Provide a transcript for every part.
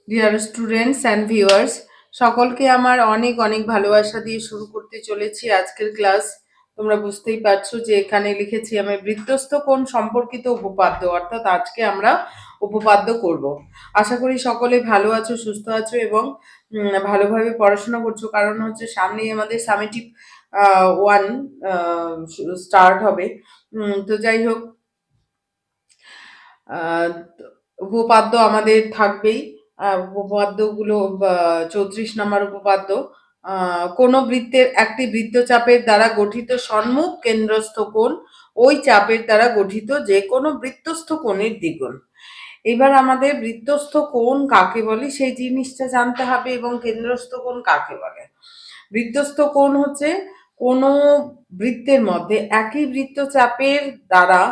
Dear students and viewers, সকলকে আমার অনেক অনেক ভালোবাসা দিয়ে শুরু করতে চলেছি আজকের ক্লাস। তোমরা বুঝতেই পারছো যে এখানে লিখেছি আমি বৃত্তস্থ কোণ সম্পর্কিত উপপাদ্য, অর্থাৎ আজকে আমরা উপপাদ্য করব। আশা করি সকলে ভালো আছো, সুস্থ আছো এবং ভালোভাবে পড়াশোনা করছো, কারণ হচ্ছে সামনেই আমাদের সামেটিভ ওয়ান স্টার্ট হবে। তো যাই হোক, আহ, উপপাদ্য আমাদের থাকবেই। উপপাদ্যগুলো 34 নম্বর উপপাদ্য। কোন বৃত্তের একটি বৃত্তচাপের দ্বারা গঠিত সম্মুখ কেন্দ্রস্থ কোণ ওই চাপের দ্বারা গঠিত যে কোনো বৃত্তস্থ কোণের দ্বিগুণ। এবার আমাদের বৃত্তস্থ কোণ কাকে বলে সেই জিনিসটা জানতে হবে, এবং কেন্দ্রস্থ কোণ কাকে বলে। বৃত্তস্থ কোণ হচ্ছে কোনো বৃত্তের মধ্যে একই বৃত্তচাপের দ্বারা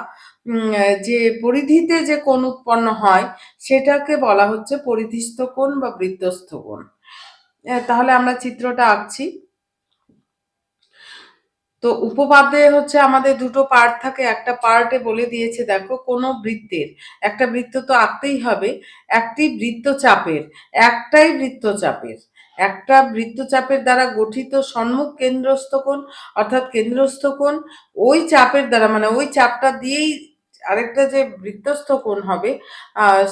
যে পরিধিতে যে কোণ উৎপন্ন হয় সেটাকে বলা হচ্ছে পরিধিস্থ কোণ বা বৃত্তস্থ কোণ। তাহলে আমরা চিত্রটা আঁকছি। তো উপপাদ্যে হচ্ছে আমাদের দুটো পার্ট থাকে। একটা পার্টে বলে দিয়েছে, দেখো কোনো বৃত্তের একটা বৃত্ত তো আঁকতেই হবে, একটি বৃত্তচাপের একটাই বৃত্তচাপের একটা বৃত্তচাপের দ্বারা গঠিত সম্মুখ কেন্দ্রস্থ কোণ, অর্থাৎ কেন্দ্রস্থ কোণ ওই চাপের দ্বারা, মানে ওই চাপটা দিয়েই আরেকটা যে বৃত্তস্থ কোণ হবে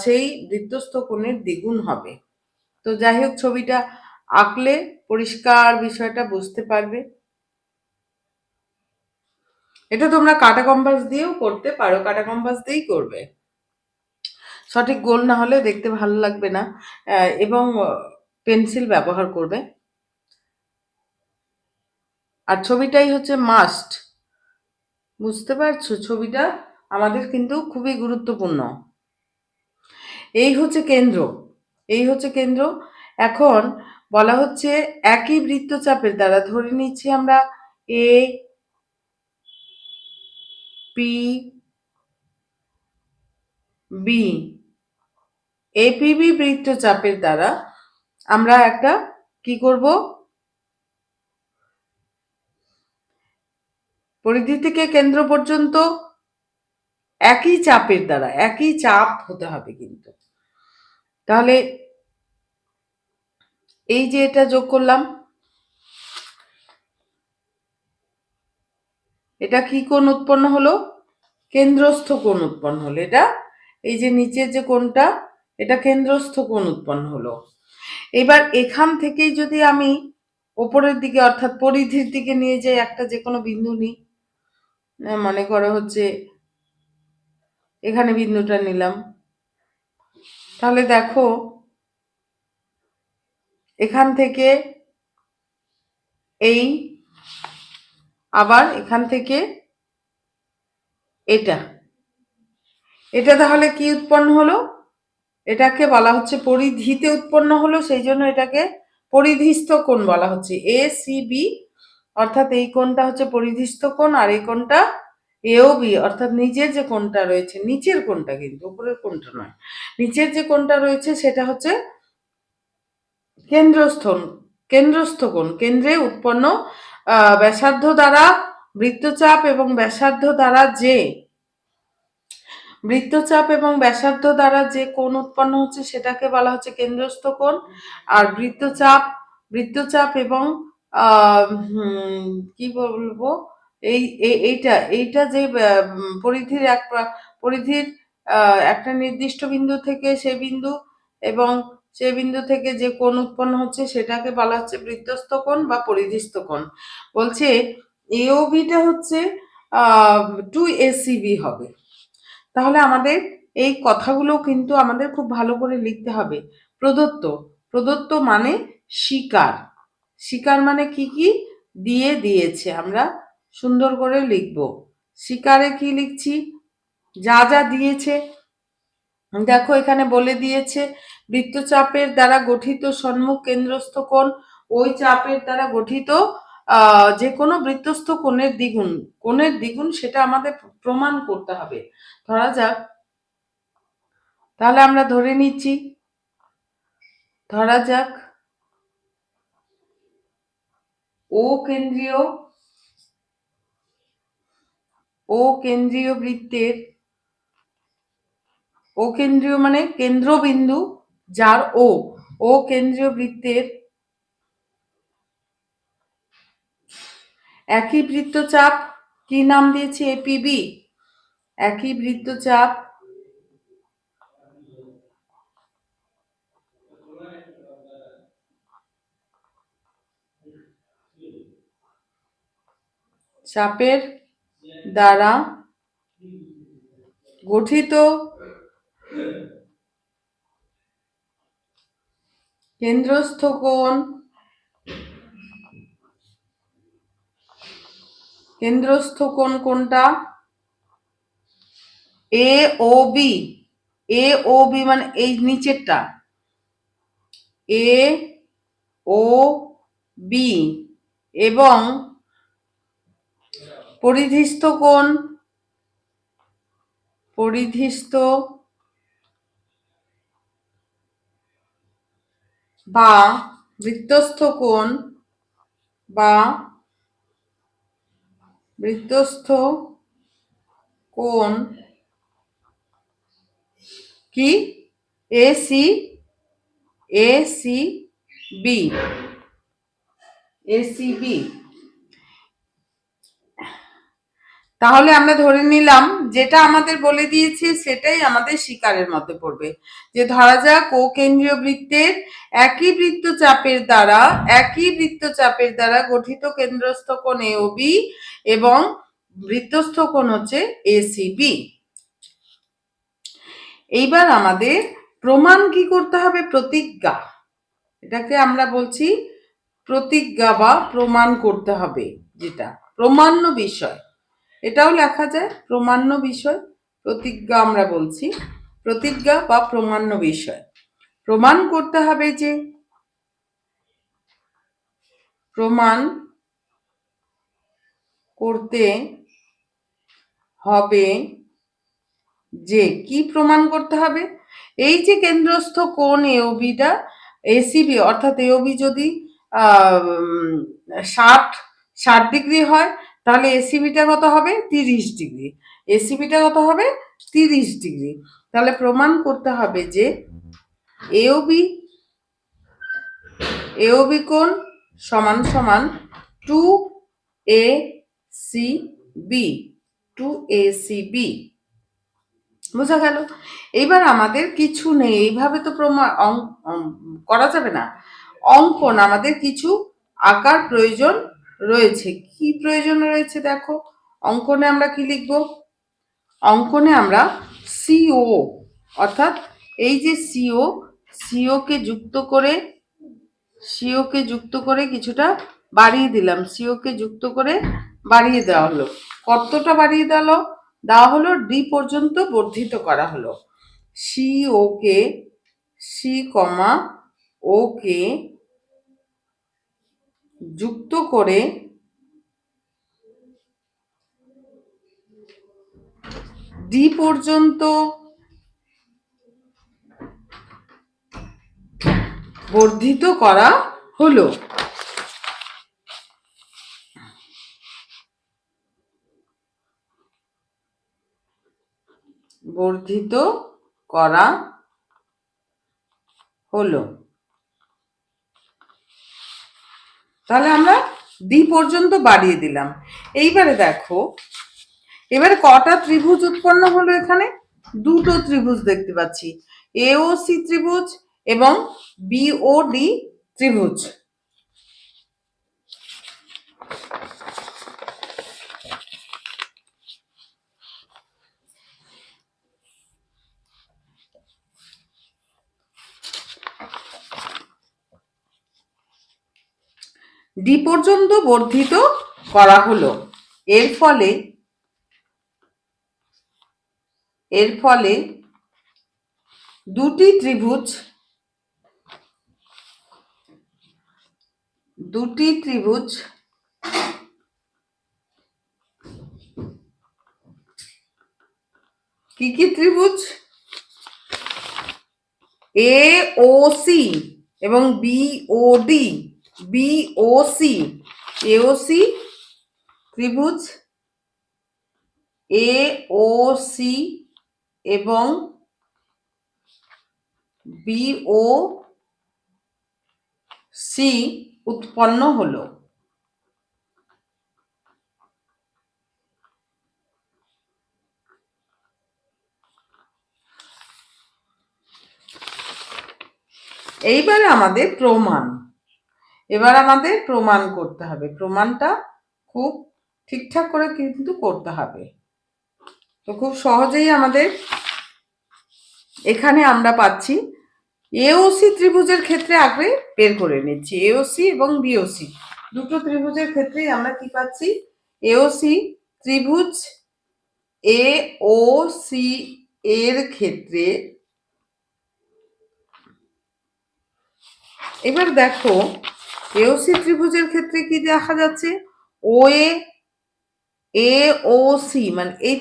সেই বৃত্তস্থ কোণের দ্বিগুণ হবে। তো যাই হোক, ছবিটা আঁকলে পরিষ্কার বিষয়টা বুঝতে পারবে। এটা তোমরা কাটা কম্পাস দিয়েও করতে পারো, কাটা কম্পাস দিয়েই করবে, সঠিক গোল না হলে দেখতে ভালো লাগবে না। এবং পেন্সিল ব্যবহার করবে। আর ছবিটাই হচ্ছে মাস্ট, বুঝতে পারছো? ছবিটা আমাদের কিন্তু খুবই গুরুত্বপূর্ণ। এই হচ্ছে কেন্দ্র, এই হচ্ছে কেন্দ্র। এখন বলা হচ্ছে একই বৃত্তচাপের দ্বারা, ধরে নিচ্ছি আমরা এ পি বি, এপিবি বৃত্তচাপের দ্বারা আমরা একটা কি করব, পরিধি থেকে কেন্দ্র পর্যন্ত একই চাপের দ্বারা, একই চাপ হতে হবে কিন্তু। তাহলে এই যে এটা যোগ করলাম, এটা কি কোণ উৎপন্ন হলো? কেন্দ্রস্থ কোণ উৎপন্ন হলো। এটা এই যে নিচের যে কোণটা, এটা কেন্দ্রস্থ কোণ উৎপন্ন হলো। এবার এখান থেকেই যদি আমি ওপরের দিকে অর্থাৎ পরিধির দিকে নিয়ে যাই, একটা যে কোনো বিন্দু নিই, মনে করো হচ্ছে এখানে বিন্দুটা নিলাম, তাহলে দেখো এখান থেকে এই, আবার এখান থেকে এটা, এটা তাহলে কি উৎপন্ন হলো? এটাকে বলা হচ্ছে পরিধিতে উৎপন্ন হলো, সেই জন্য এটাকে পরিধিস্থ কোণ বলা হচ্ছে। এ সি বি, অর্থাৎ এই কোণটা হচ্ছে পরিধিস্থ কোণ, আর এই কোণটা এও বি, অর্থাৎ নিচের যে কোণটা রয়েছে, নিচের কোণটা কিন্তু উপরের কোণটা নয়, নিচের যে কোণটা রয়েছে সেটা হচ্ছে কেন্দ্রস্থ কেন্দ্রস্থ কোণ। কেন্দ্রে উৎপন্ন ব্যাসার্ধ দ্বারা বৃত্তচাপ এবং ব্যাসার্ধ দ্বারা যে বৃত্তচাপ এবং ব্যাসার্ধ দ্বারা যে কোণ উৎপন্ন হচ্ছে সেটাকে বলা হচ্ছে কেন্দ্রস্থ কোণ। আর বৃত্তচাপ বৃত্তচাপ এবং কি বলবো, এইটা এইটা যে পরিধির পরিধির একটা নির্দিষ্ট বিন্দু থেকে সে বিন্দু, এবং সে বিন্দু থেকে যে কোণ উৎপন্ন হচ্ছে সেটাকে বলা হচ্ছে বৃত্তস্থ কোণ বা পরিধিস্থ কোণ। বলছে এওবিটা হচ্ছে 2ACB হবে। তাহলে আমাদের এই কথাগুলো কিন্তু আমাদের খুব ভালো করে লিখতে হবে। প্রদত্ত, প্রদত্ত মানে স্বীকার, স্বীকার মানে কি কি দিয়ে দিয়েছে, আমরা সুন্দর করে লিখব। স্বীকারে কি লিখছি? যা যা দিয়েছে, দেখো এখানে বলে দিয়েছে বৃত্তচাপের দ্বারা গঠিত সম্মুখ কেন্দ্রস্থ কোণ ওই চাপের দ্বারা গঠিত যে কোনো বৃত্তস্থ কোণের দ্বিগুণ, কোণের দ্বিগুণ সেটা আমাদের প্রমাণ করতে হবে। ধরা যাক, তাহলে আমরা ধরে নিচ্ছি, ধরা যাক ও কেন্দ্রীয়, ও কেন্দ্রীয় বৃত্তের, ও কেন্দ্রীয় মানে কেন্দ্রবিন্দু, যার ও কেন্দ্রীয় বৃত্তের একই বৃত্তচাপ কি নাম দিয়েছি? এপিবি। একই বৃত্তচাপ চাপের দ্বারা গঠিত কেন্দ্রস্থ কোণ কোনটা? এ ও বি। এ ও বি মানে এই নিচেরটা, এ ও বি, এবং পরিধিস্থ কোণ বা বৃত্তস্থ কোণ কি? AC B. তাহলে আমরা ধরে নিলাম যেটা আমাদের বলে দিয়েছে সেটাই আমাদের স্বীকারের মধ্যে পড়বে, যে ধরা যাক ও কেন্দ্রীয় বৃত্তের একই বৃত্তচাপের দ্বারা গঠিত কেন্দ্রস্থ কোণ এওবি এবং বৃত্তস্থ কোণ হচ্ছে এসিবি। এইবার আমাদের প্রমাণ কি করতে হবে? প্রতিজ্ঞা। এটাকে আমরা বলছি প্রতিজ্ঞা বা প্রমাণ করতে হবে, যেটা প্রমাণ্য বিষয়। এটাও লেখা যায় প্রমাণ্য বিষয়, প্রতিজ্ঞা আমরা বলছি, প্রতিজ্ঞা বা প্রমাণ্য বিষয়। প্রমাণ করতে হবে যে কি প্রমাণ করতে হবে? এই যে কেন্দ্রস্থ কোণ এওবিটা এসিবি, অর্থাৎ এওবি যদি 60 ডিগ্রি হয়, তাহলে এসিবিটা কত হবে? 30 ডিগ্রি। এসিবিটা কত হবে? 30 ডিগ্রি। তাহলে প্রমাণ করতে হবে যে এওবি কোণ সমান সমান 2ACB। বোঝা গেল? এইবার আমাদের কিছু নেই, এইভাবে তো করা যাবে না। অঙ্কন আমাদের কিছু আকার প্রয়োজন রয়েছে। কি প্রয়োজন রয়েছে দেখো, অঙ্কনে আমরা কি লিখব? অঙ্কনে আমরা সিও, অর্থাৎ এই যে সিও কে যুক্ত করে কিছুটা বাড়িয়ে দিলাম, সিও কে যুক্ত করে বাড়িয়ে দেওয়া হলো। কতটা বাড়িয়ে দেওয়া হলো? ডি পর্যন্ত বর্ধিত করা হলো। সি ওকে যুক্ত করে ডি পর্যন্ত বর্ধিত করা হলো। তাহলে আমরা ডি পর্যন্ত বাড়িয়ে দিলাম। এইবারে দেখো, এবারে কটা ত্রিভুজ উৎপন্ন হলো? এখানে দুটো ত্রিভুজ দেখতে পাচ্ছি, এওসি ত্রিভুজ এবং বিওডি ত্রিভুজ। ডি পর্যন্ত বর্ধিত করা হলো। এর ফলে দুটি ত্রিভুজ কি কি ত্রিভুজ? এওসি এবং বিওসি ত্রিভুজ, এওসি এবং BOC উৎপন্ন হলো। এইবার আমাদের প্রমাণ করতে হবে। প্রমাণটা খুব ঠিকঠাক করে কিন্তু করতে হবে। তো খুব সহজেই আমাদের এখানে আমরা পাচ্ছি AOC ত্রিভুজের ক্ষেত্রে আগে বের করে নিচ্ছি। AOC এবং BOC দুটো ত্রিভুজের ক্ষেত্রেই আমরা কি পাচ্ছি? AOC ত্রিভুজ AOC এর ক্ষেত্রে এবার দেখো AOC ত্রিভুজের ক্ষেত্রে কি দেখা যাচ্ছে? OA AOC মানে এই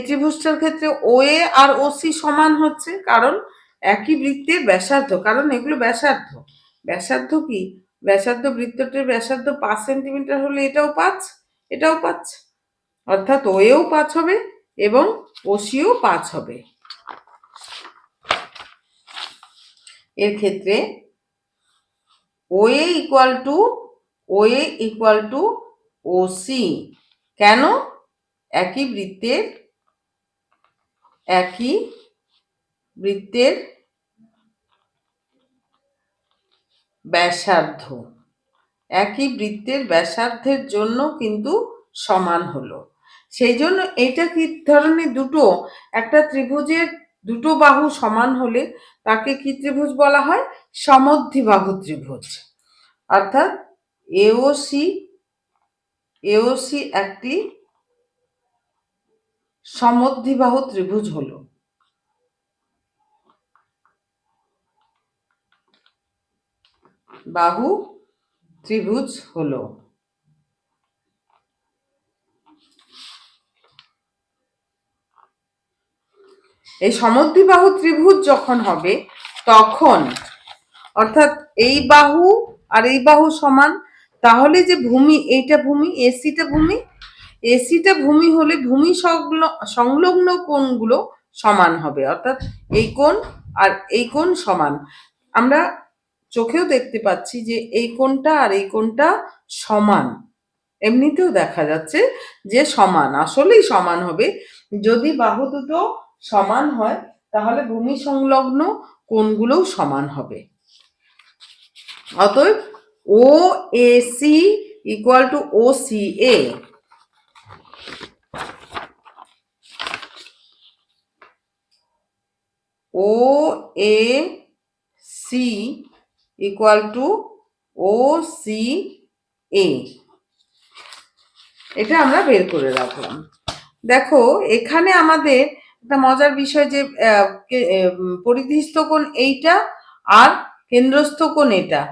ত্রিভুজটার ক্ষেত্রে OA আর OC সমান হচ্ছে, কারণ একই বৃত্তের ব্যাসার্ধ, কারণ এগুলো ব্যাসার্ধ কি বৃত্তটির ব্যাসার্ধ 5 সেন্টিমিটার হলে এটাও 5, অর্থাৎ OAও 5 হবে এবং OCও 5 হবে। এর ক্ষেত্রে OA ইকুয়াল টু OC। কেন? একই বৃত্তের ব্যাসার্ধের জন্য কিন্তু সমান হলো। সেই জন্য এটা কি ধরনের একটা ত্রিভুজের দুটো বাহু সমান হলে তাকে কি ত্রিভুজ বলা হয়? সমদ্বিবাহু ত্রিভুজ। অর্থাৎ AOC একটি সমদ্বিবাহু ত্রিভুজ হলো। বাহু ত্রিভুজ হলো। এই সমদ্বিবাহু ত্রিভুজ যখন হবে তখন, অর্থাৎ এই বাহু আর এই বাহু সমান, তাহলে যে ভূমি, এইটা ভূমি, এসিটা ভূমি হলে ভূমি সংলগ্ন কোণগুলো সমান হবে, অর্থাৎ এই কোণ আর এই কোণ সমান। আমরা চোখেও দেখতে পাচ্ছি যে এই কোণটা আর এই কোণটা সমান, এমনিতেও দেখা যাচ্ছে যে সমান, আসলেই সমান হবে। যদি বাহু দুটো সমান হয় তাহলে ভূমি সংলগ্ন কোণগুলোও সমান হবে। অতএব OAC equal to OCA। OAC equal to OCA, এটা আমরা বের করে রাখলাম। দেখো এখানে আমাদের একটা মজার বিষয় যে পরিধিস্থ কোণ এইটা আর কেন্দ্রস্থ কোণ এটা,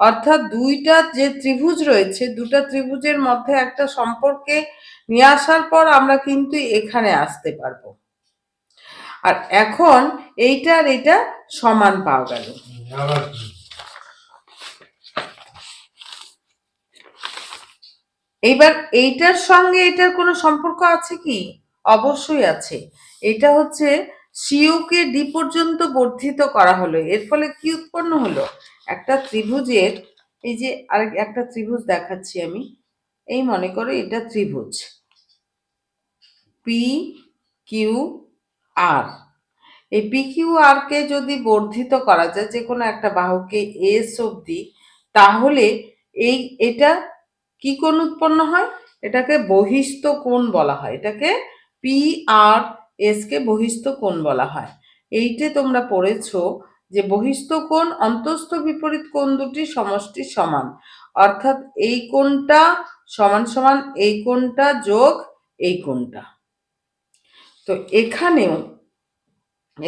অর্থাৎ দুইটা যে ত্রিভুজ রয়েছে, দুটা ত্রিভুজের মধ্যে একটা সম্পর্কে নিয়ে আসার পর আমরা কিন্তু এখানে আসতে পারবো। আর এখন এইটা আর এটা সমান পাওয়া গেল। এইবার এইটার সঙ্গে এটার কোনো সম্পর্ক আছে কি? অবশ্যই আছে। এটা হচ্ছে CO কে D পর্যন্ত বর্ধিত করা হলো, এর ফলে কি উৎপন্ন হলো? একটা ত্রিভুজের, এই যে একটা ত্রিভুজ দেখাচ্ছি আমি, এই মনে করো এটা ত্রিভুজ PQR। এই PQR কে যদি বর্ধিত করা যায় যে কোনো একটা বাহুকে S অবধি, তাহলে এটা কি কোণ উৎপন্ন হয়? এটাকে বহিস্থ কোণ বলা হয়। এটাকে PRS কে বহিস্থ কোণ বলা হয়। এইটা তোমরা পড়েছো যে বহিস্থ কোণ অন্তস্থ বিপরীত কোণ দুটি সমষ্টি সমান, অর্থাৎ এই কোণটা সমান সমান এই কোণটা যোগ এই কোণটা। তো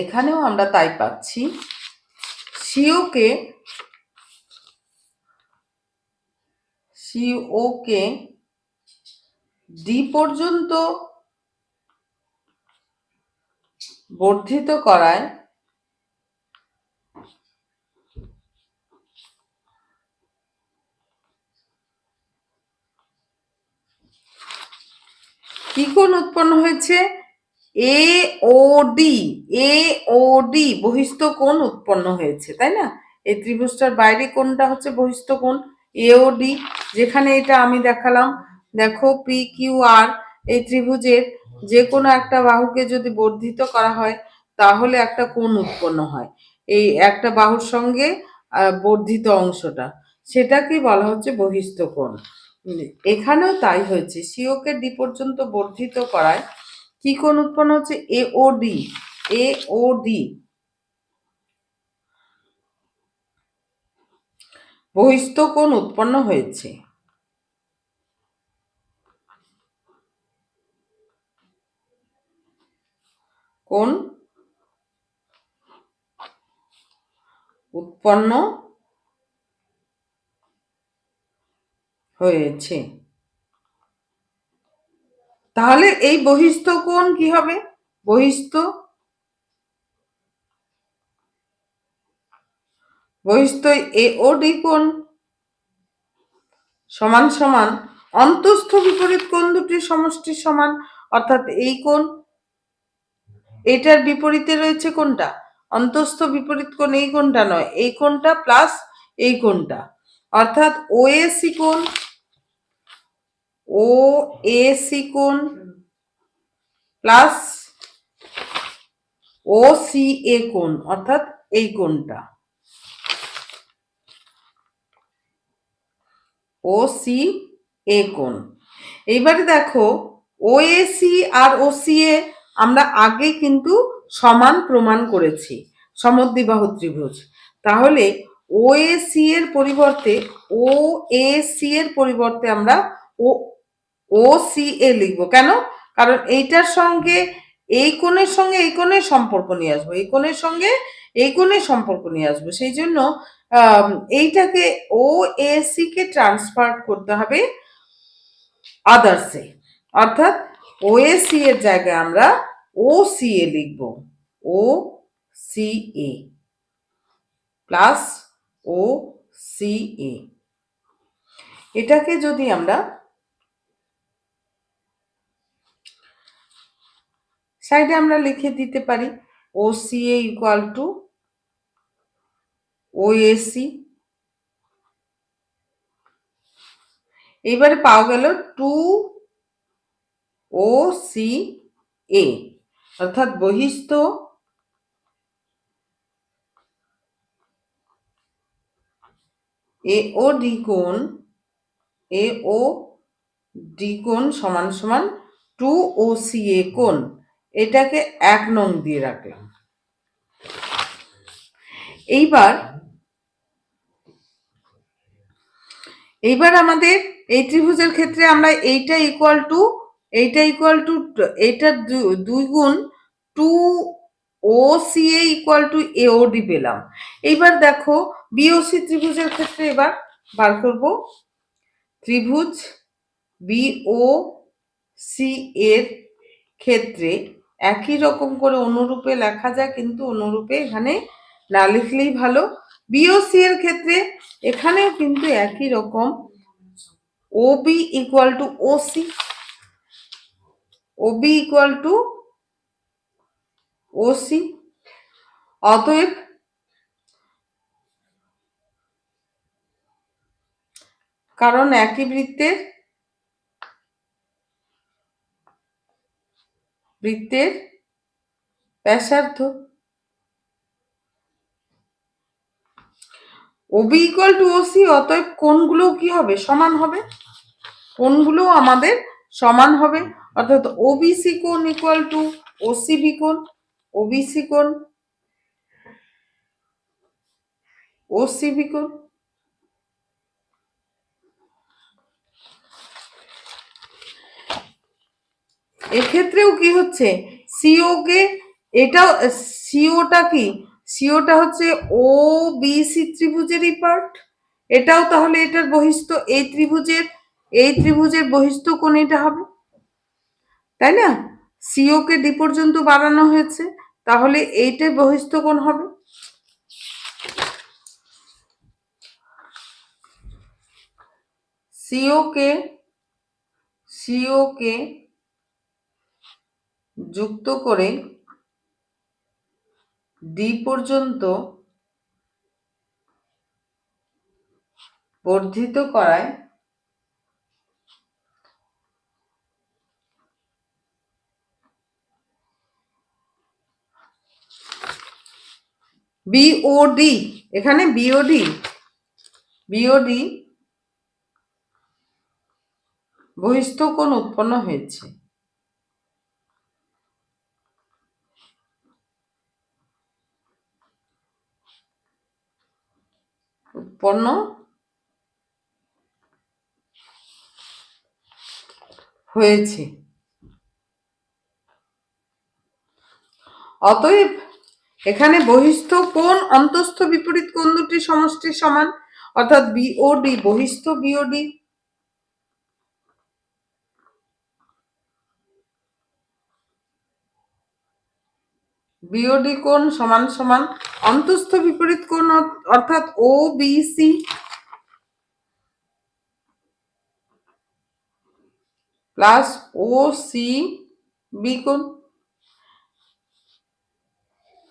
এখানেও আমরা তাই পাচ্ছি। CO কে D পর্যন্ত বর্ধিত করায় কি কোণ উৎপন্ন হয়েছে? এ ও ডি, এ ও ডি বহিস্থ কোণ উৎপন্ন হয়েছে, তাই না? এই ত্রিভুজটার বাইরে কোণটা হচ্ছে বহিস্থ কোণ এ ও ডি, যেখানে এটা আমি দেখালাম। দেখো পি কিউ আর, এই ত্রিভুজের যে কোনো একটা বাহুকে যদি বর্ধিত করা হয় তাহলে একটা কোণ উৎপন্ন হয়। এই একটা বাহুর সঙ্গে বর্ধিত অংশটা, সেটাকে বলা হচ্ছে বহিস্থ কোণ। এখানেও তাই হয়েছে, সিও কে ডি পর্যন্ত বর্ধিত করায় কি কোণ উৎপন্ন হচ্ছে? এ ও ডি, এ ও ডি বহিস্থ কোণ উৎপন্ন হয়েছে। কোণ উৎপন্ন হয়েছে। তাহলে এই বহিস্থ কোণ কি হবে? বহিস্থ বহিস্থ এ ও ডি কোণ সমান সমান অন্তঃস্থ বিপরীত কোণ দুটির সমষ্টির সমান। অর্থাৎ এই কোণ, এটার বিপরীতে রয়েছে কোনটা? অন্তঃস্থ বিপরীত কোণ এই কোণটা নয়, এই কোণটা প্লাস এই কোণটা। অর্থাৎ ও এ সি কোণ, ও এ সি কোণ প্লাস ও সি এ কোণ, অর্থাৎ এই কোণটা ও সি এ কোণ। এইবারে দেখো ও A C R O C এ আমরা আগে কিন্তু সমান প্রমাণ করেছি, সমদ্বিবাহু ত্রিভুজ। তাহলে ও এ সি এর পরিবর্তে, ও এ সি এর পরিবর্তে আমরা ও ও সি এ লিখবো। কেন? কারণ এইটার সঙ্গে এই কোণের সঙ্গে এই কোণের সম্পর্ক নিয়ে আসবো, এই কোণের সঙ্গে এই কোণের সম্পর্ক নিয়ে আসবো। সেই জন্য এইটাকে ও এ সি কে ট্রান্সফার করতে হবে আদার্সে, অর্থাৎ ও এ সি এর জায়গায় আমরা ও সি এ লিখবো, O C A plus O C A. এটাকে যদি আমরা সাইডে আমরা লিখে দিতে পারি, O C A equal to O A C. এবারে পাওয়া গেল টু ও সি এ, অর্থাৎ বহিস্থ এ ও ডি কোণ, এ ও ডি কোণ সমান সমান টু ও সি এ কোণ। এটাকে 1 নং দিয়ে রাখলাম। এইবার এইবার আমাদের এই ত্রিভুজের ক্ষেত্রে আমরা এইটা ইকুয়াল টু এইটা 2 গুণ two O C A equal to A O D পেলাম। এইবার দেখো বিওসি ত্রিভুজের ক্ষেত্রে এবার বার করব। ত্রিভুজ বিও সি এর ক্ষেত্রে একই রকম করে অনুরূপে লেখা যায়, কিন্তু অনুরূপে এখানে না লিখলেই ভালো। বিওসি এর ক্ষেত্রে এখানেও কিন্তু একই রকম, O B equal to O C, O B equal to O C. অতএব কারণ একই বৃত্তের ব্যাসার্ধ, ওবি ইকুয়াল টু ওসি, অতএব কোণগুলো কি হবে? সমান হবে। কোণগুলো আমাদের সমান হবে, অর্থাৎ ওবিসি কোণ ইকুয়াল টু ওসিবি কোণ, ওবিসি কোণ ওসিবি কোণ। এক্ষেত্রেও কি হচ্ছে? সিও কে, এটাও সিওটা কি? সিওটা হচ্ছে ও বি সি ত্রিভুজেরই পার্ট। এটাও তাহলে এটার বহিস্থ, এই ত্রিভুজের বহিস্থ কোণ এটা হবে, তাই না? সিও কে ডি পর্যন্ত বাড়ানো হয়েছে, তাহলে এইটাই বহিস্থ কোণ হবে। সিও কে যুক্ত করে ডি পর্যন্ত বর্ধিত করায় বিওডি, এখানে বিওডি বহিস্থ কোণ উৎপন্ন হয়েছে। উৎপন্ন হয়েছে। অতএব এখানে বহিস্থ কোণ অন্তস্থ বিপরীত কোণ দুটির সমষ্টির সমান, অর্থাৎ বিওডি বহিস্থ বিওডি কোণ সমান সমান অন্তস্থ বিপরীত কোণ অর্থাৎ ও BC plus O C B কোণ।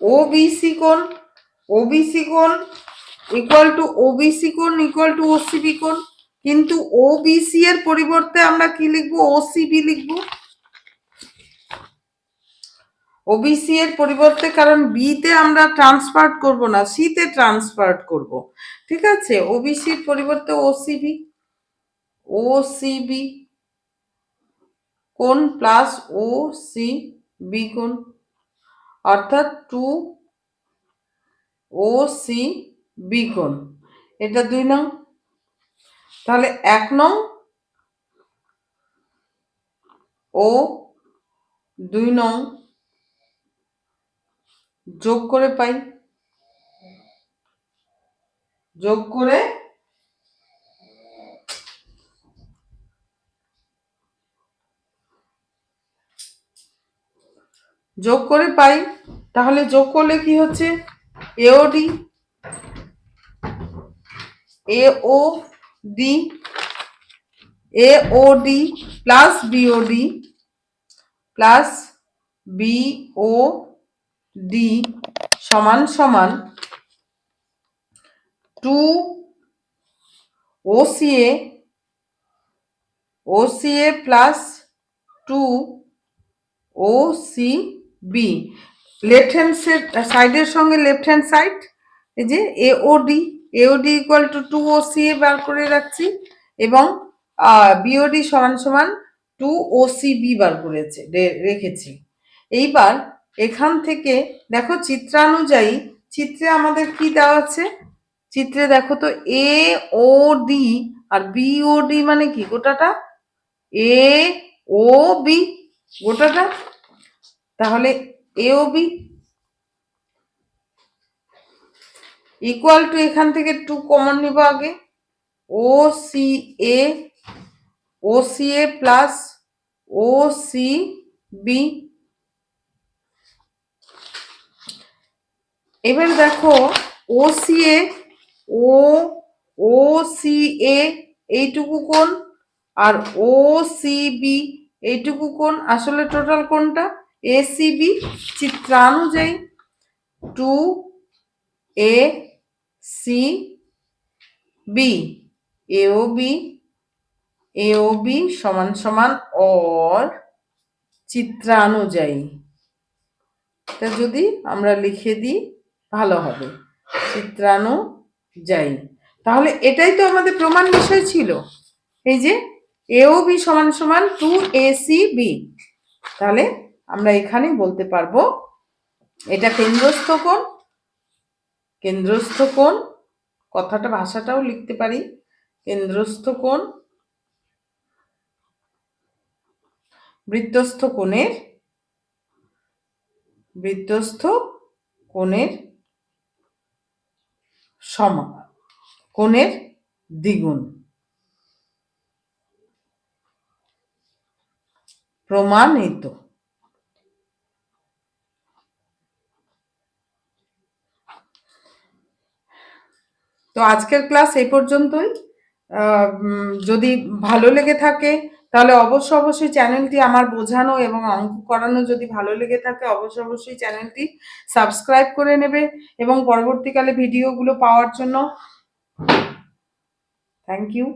ওবিসি কোণ ইকুয়াল টু ওবিসি কোণ ইকুয়াল টু ওসিবি কোণ, কিন্তু ওবিসি এর পরিবর্তে আমরা কি লিখবো? ওসিবি লিখবো। ওবিসি এর পরিবর্তে, কারণ বি তে আমরা ট্রান্সফার করব না, সি তে ট্রান্সফার করব, ঠিক আছে? ওবিসি এর পরিবর্তে ওসিবি কোণ প্লাস ওসিবি কোণ, অর্থাৎ 2OCB কোণ। এটা 2 নং। তাহলে 1 নং ও 2 নং যোগ করে পাই, যোগ করে পাই। তাহলে যোগ করলে কি হচ্ছে? এওডি প্লাস বিওডি সমান সমান 2OCA plus 2OCB। Left hand সাইডের সঙ্গে লেফট হ্যান্ড সাইড, এই যে এওডি ইকুয়াল টু 2OCA বার করে রাখছি, এবং বিওডি সমান সমান 2OCB বার রেখেছি। এইবার এখান থেকে দেখো চিত্রানুযায়ী, চিত্রে আমাদের কি দেওয়া আছে? চিত্রে দেখো তো এওডি আর বিওডি মানে কি? গোটাটা এওবি গোটাটা। তাহলে এওবি ইকুয়াল টু, এখান থেকে 2 কমন নিব আগে, ওসিএ প্লাস ওসিবি। এবার দেখো ওসিএ এইটুকু কোণ আর ওসিবি এইটুকু কোণ, আসলে টোটাল কোণটা এসিবি। চিত্রানুযায়ী 2ACB এওবি সমান সমান অর চিত্রানুযায়ী। তা যদি আমরা লিখে দিই ভালো হবে, চিত্রানুযায়ী। তাহলে এটাই তো আমাদের প্রমাণ বিষয় ছিল, এই যে এওবি সমান সমান 2ACB। তাহলে আমরা এখানে বলতে পারবো এটা কেন্দ্রস্থ কোণ, কথাটা ভাষাটাও লিখতে পারি, কেন্দ্রস্থ কোণ বৃত্তস্থ কোণের সমান, কোণের দ্বিগুণ। প্রমাণিত। তো আজকের ক্লাস এই পর্যন্তই। যদি ভালো লেগে থাকে তাহলে অবশ্যই চ্যানেলটি আমার বোঝানো এবং অঙ্ক করানো যদি ভালো লেগে থাকে অবশ্যই চ্যানেলটি সাবস্ক্রাইব করে নেবে এবং পরবর্তীকালে ভিডিওগুলো পাওয়ার জন্য থ্যাংক ইউ।